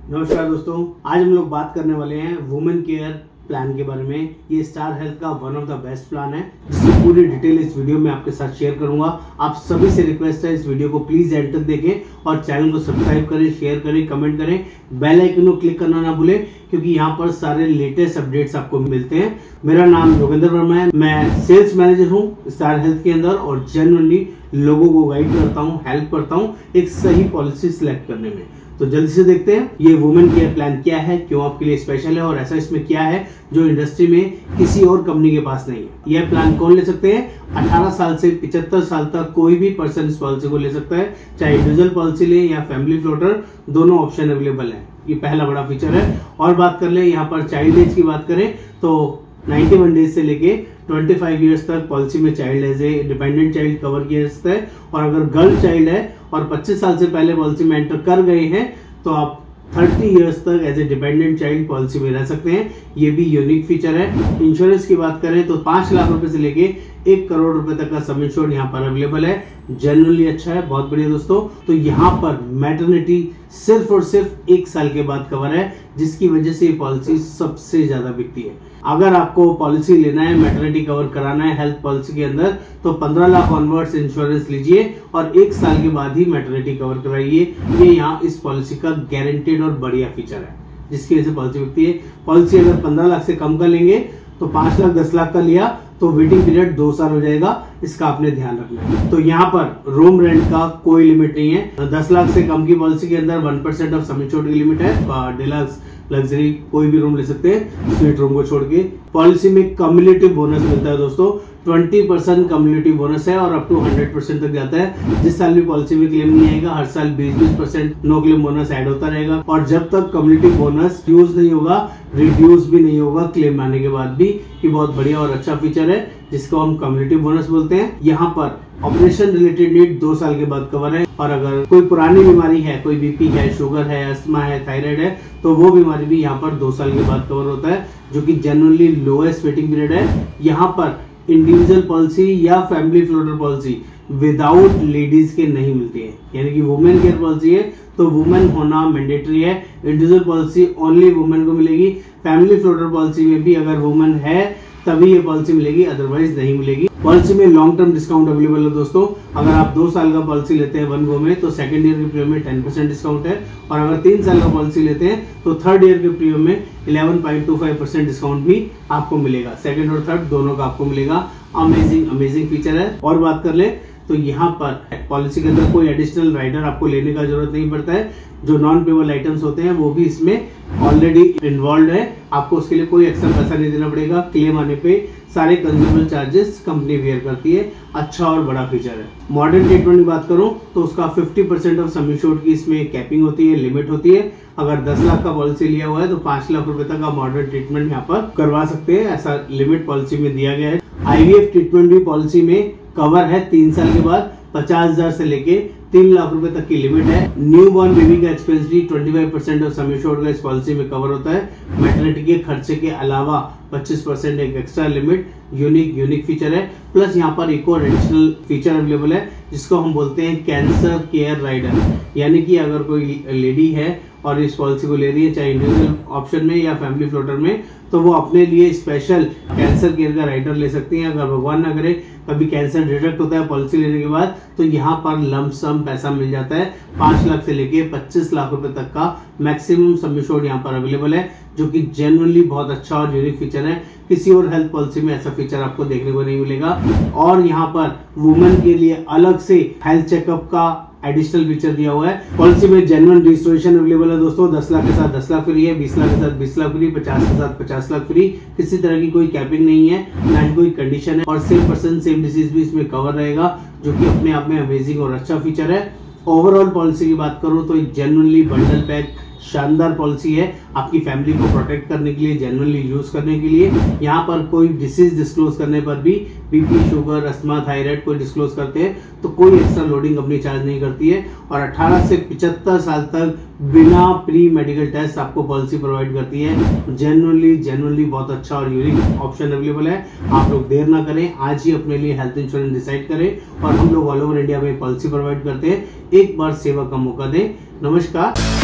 नमस्कार दोस्तों, आज हम लोग बात करने वाले हैं वुमेन केयर प्लान के बारे में। ये स्टार हेल्थ का one of the best plan है, जिसकी पूरी डिटेल इस वीडियो में आपके साथ शेयर करूंगा। आप सभी से रिक्वेस्ट है इस वीडियो को प्लीज एंड तक देखें और चैनल को सब्सक्राइब करें, शेयर करें, कमेंट करें, बेल आइकन को क्लिक करना ना भूलें, क्योंकि यहाँ पर सारे लेटेस्ट अपडेट्स आपको मिलते हैं। मेरा नाम योगेंद्र वर्मा है, मैं सेल्स मैनेजर हूँ स्टार हेल्थ के अंदर और जेन्युइनली लोगों को गाइड करता हूँ, हेल्प करता हूँ एक सही पॉलिसी सिलेक्ट करने में। तो जल्दी से देखते हैं ये वुमेन केयर प्लान क्या है, क्यों आपके लिए स्पेशल है और ऐसा इसमें क्या है जो इंडस्ट्री में किसी और कंपनी के पास नहीं है। यह प्लान कौन ले सकते हैं? 18 साल से 75 साल तक कोई भी पर्सन इस पॉलिसी को ले सकता है, चाहे इंडिविजुअल पॉलिसी ले या फैमिली फ्लोटर, दोनों ऑप्शन अवेलेबल है। ये पहला बड़ा फीचर है। और बात कर ले यहाँ पर चाइल्ड एज की बात करें तो 91 डेज से लेके 25 इयर्स तक पॉलिसी में child as a dependent child cover किया जाता है। और अगर गर्ल चाइल्ड है और 25 साल से पहले पॉलिसी में एंटर कर गए हैं तो आप 30 इयर्स तक as a dependent child policy में रह सकते हैं। ये भी यूनिक फीचर है। इंश्योरेंस की बात करें तो 5 लाख रुपए से लेके 1 करोड़ रुपए तक का सम इंश्योर्ड यहाँ पर अवेलेबल है। जनरली अच्छा है, बहुत बढ़िया दोस्तों। तो यहाँ पर मैटरनिटी सिर्फ और सिर्फ 1 साल के बाद कवर है, जिसकी वजह से ये पॉलिसी सबसे ज्यादा बिकती है। अगर आपको पॉलिसी लेना है, मैटरनिटी कवर कराना है हेल्थ पॉलिसी के अंदर, तो 15 लाख ऑनवर्ड्स इंश्योरेंस लीजिए और 1 साल के बाद ही मैटरनिटी कवर कराइए। ये यहाँ इस पॉलिसी का गारंटेड और बढ़िया फीचर है, जिसकी वजह से पॉलिसी बिकती है। पॉलिसी अगर 15 लाख से कम का लेंगे तो 5 लाख 10 लाख का लिया तो वेटिंग पीरियड 2 साल हो जाएगा, इसका आपने ध्यान रखना है। तो यहाँ पर रूम रेंट का कोई लिमिट नहीं है। 10 लाख से कम की पॉलिसी के अंदर 1% ऑफ सम इंश्योर्ड की लिमिट है। डिलक्स, लग्जरी कोई भी रूम ले सकते हैं, स्वीट रूम को छोड़ के। पॉलिसी में कम्युलेटिव बोनस मिलता है दोस्तों, 20% कम्युलेटिव बोनस है और अप टू 100% तक जाता है। जिस साल भी पॉलिसी में क्लेम नहीं आएगा, हर साल 20% नो क्लेम बोनस ऐड होता रहेगा। और जब तक कम्युलेटिव बोनस यूज नहीं होगा, रिड्यूस भी नहीं होगा क्लेम आने के बाद भी। ये बहुत बढ़िया और अच्छा फीचर है, जिसको हम कम्युलेटिव बोनस बोलते हैं। यहाँ पर ऑपरेशन रिलेटेड नीड 2 साल के बाद कवर है। और अगर कोई पुरानी बीमारी है, कोई बीपी है, शुगर है, अस्थमा है, थायराइड है, तो वो बीमारी भी यहाँ पर 2 साल के बाद कवर होता है, जो कि जनरली लोएस्ट वेटिंग पीरियड है। यहाँ पर इंडिविजुअल पॉलिसी या family floater policy without ladies के नहीं मिलती है, यानी कि वुमेन केयर पॉलिसी है तो वुमेन होना मैंडेटरी है। इंडिविजुअल पॉलिसी ओनली वुमेन को मिलेगी। फैमिली फ्लोटर पॉलिसी में भी अगर वुमेन है तभी ये पॉलिसी मिलेगी, अदरवाइज नहीं मिलेगी। पॉलिसी में लॉन्ग टर्म डिस्काउंट अवेलेबल है दोस्तों। अगर आप 2 साल का पॉलिसी लेते हैं 1 गो में तो सेकंड ईयर के प्रीमियम में 10% डिस्काउंट है। और अगर 3 साल का पॉलिसी लेते हैं तो थर्ड ईयर के प्रीमियम में 11.25% डिस्काउंट भी आपको मिलेगा। सेकंड और थर्ड दोनों का आपको मिलेगा। अमेजिंग फीचर है। और बात कर ले तो यहाँ पर पॉलिसी के अंदर कोई एडिशनल राइडर आपको लेने का जरूरत नहीं पड़ता है। जो नॉन पेबल आइटम्स होते हैं वो भी इसमें ऑलरेडी इन्वॉल्व है। आपको उसके लिए कोई एक्स्ट्रा पैसा नहीं देना पड़ेगा। क्लेम आने पे सारे कंज्यूमर चार्जेस कंपनी बेयर करती है। अच्छा और बड़ा फीचर है। मॉडर्न ट्रीटमेंट की बात करूं तो उसका 50% ऑफ सम इंश्योर्ड की इसमें कैपिंग होती है, लिमिट होती है। अगर 10 लाख का पॉलिसी लिया हुआ है तो 5 लाख रुपए तक का मॉडर्न ट्रीटमेंट यहाँ पर करवा सकते हैं, ऐसा लिमिट पॉलिसी में दिया गया है। IVF ट्रीटमेंट भी पॉलिसी में कवर है 3 साल के बाद। 50,000 से लेके 3 लाख रुपए तक की लिमिट है। न्यू बॉर्न बेबी का एक्सपेंस भी 25% ऑफ सम इंश्योर्ड का इस पॉलिसी में कवर होता है। मैटरनिटी के खर्चे के अलावा 25% एक एक्स्ट्रा लिमिट, यूनिक फीचर है। प्लस यहाँ पर एक और एडिशनल फीचर अवेलेबल है, जिसको हम बोलते हैं कैंसर केयर राइडर। यानी कि अगर कोई लेडी है और इस पॉलिसी को ले रही है, चाहे इंडिविजुअल ऑप्शन में या फैमिली फ्लोटर में, तो वो अपने लिए स्पेशल कैंसर केयर का राइडर ले सकती हैं। अगर भगवान ना करे कभी कैंसर डिटेक्ट होता है पॉलिसी लेने के बाद, तो यहाँ पर लंप सम पैसा मिल जाता है। 5 लाख से लेके 25 लाख रुपए तक का मैक्सिमम सम इंश्योर्ड यहाँ पर अवेलेबल है, जो कि जनरली बहुत अच्छा और यूनिक फीचर है। किसी और हेल्थ पॉलिसी में ऐसा फीचर आपको देखने को नहीं मिलेगा। और यहाँ पर वुमेन के लिए अलग से हेल्थ चेकअप का एडिशनल फीचर दिया हुआ है। पॉलिसी में जेन्युइन रजिस्ट्रेशन अवेलेबल है दोस्तों। 10 लाख के साथ 10 लाख फ्री है, 20 लाख के साथ 20 लाख फ्री, 50 के साथ 50 लाख फ्री। किसी तरह की कोई कैपिंग नहीं है, ना ही कोई कंडीशन है। और सेम पर्सन सेम डिसीज भी इसमें कवर रहेगा, जो कि अपने आप में अमेजिंग और अच्छा फीचर है। ओवरऑल पॉलिसी की बात करूं तो जेन्युइनली बंडल पैक शानदार पॉलिसी है, आपकी फैमिली को प्रोटेक्ट करने के लिए, जनरली यूज करने के लिए। यहाँ पर कोई डिसीज डिस्क्लोज करने पर भी, बीपी, शुगर, अस्थमा, थायराइड कोई डिस्क्लोज करते हैं तो कोई एक्स्ट्रा लोडिंग अपनी चार्ज नहीं करती है। और 18 से 75 साल तक बिना प्री मेडिकल टेस्ट आपको पॉलिसी प्रोवाइड करती है। जनरली बहुत अच्छा और यूनिक ऑप्शन अवेलेबल है। आप लोग देर ना करें, आज ही अपने लिए हेल्थ इंश्योरेंस डिसाइड करें। और हम लोग ऑल ओवर इंडिया में पॉलिसी प्रोवाइड करते हैं। एक बार सेवा का मौका दें। नमस्कार।